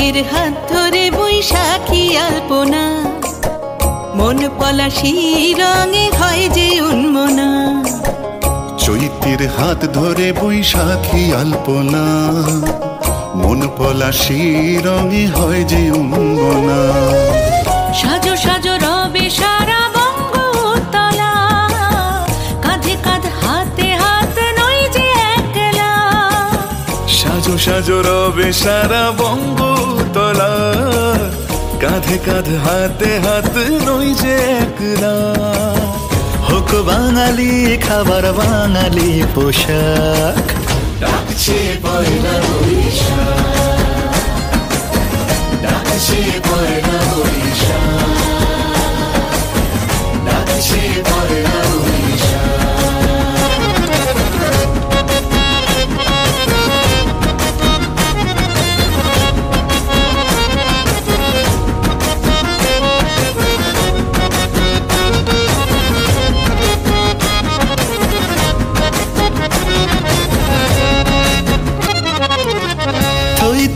চৈত্রের হাত ধরে বৈশাখী আলপনা, মন পলাশি রঙে হয় যে উন্মনা। চৈত্রের হাত ধরে বৈশাখী আলপনা, মন পলাশি রঙে হয় যে উন্মনা। সাজো সাজো রবে সারা বঙ্গতলা, কাঁধে কাঁধ হাতে হাত নই যে একলা। সাজো সাজো রবে সারা বঙ্গতলা, কাঁধে কাঁধ হাতে হাত নই যে একলা। হোক বাঙালি খাবার বাঙালি পোশাক, ডাকছে পয়লা বৈশাখ, ডাকছে পয়লা বৈশাখ, ডাকছে পয়লা বৈশাখ।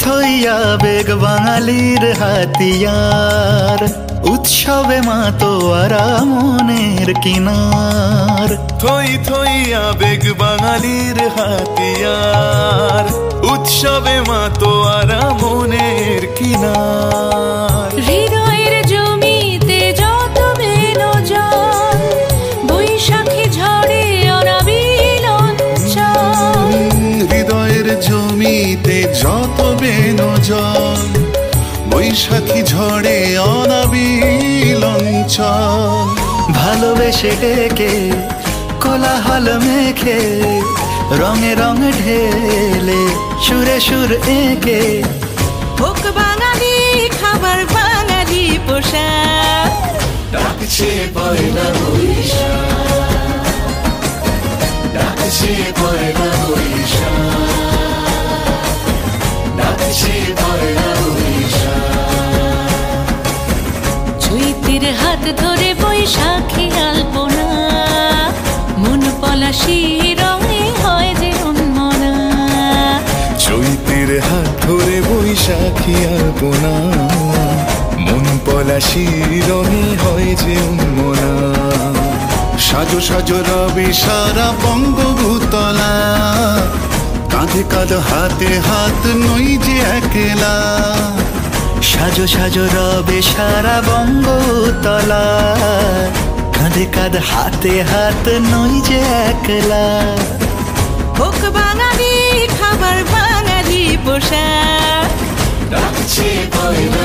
থই আবেগ বাঙালির হাতিয়ার, উৎসবে মাতোয়ারা মনের কিনার। থই থই আবেগ বাঙালির হাতিয়ার, উৎসবে মাতোয়ারা মনের কিনার। হৃদয়ের জমিতে যত বেনো জল, বৈশাখী ঝড়ে অনাবিল অঞ্চল। হৃদয়ের জমিতে যত বেনো জল, বৈশাখী ঝড়ে অনাবিল অঞ্চল। ভালোবেসে ডেকে কোলাহল মেখে, রঙে রঙ ঢেলে সুরে সুর এঁকে। হোক বাঙালি খাবার বাঙালি পোশাক, ডাকছে পয়লা বৈশাখ, ডাকছে পয়লা বৈশাখ, ডাকছে পয়লা বৈশাখ। চৈত্রের হাত ধরে বৈশাখী আলপনা, মন পলাশি রঙে হয় যে উন্মনা। চৈত্রের হাত ধরে বৈশাখী আলপনা, মন পলাশি রঙে হয় যে উন্মনা। সাজো সাজো রবে সারা বঙ্গভূতলা, কাঁধে কাঁধ হাতে হাত নই যে একলা। সাজো সাজো রবে সারা বঙ্গতলা, কাঁধে কাঁধ হাতে হাত নই যে একলা। হোক বাঙালি খাবার বাঙালি পোশাক, ডাকছে পয়লা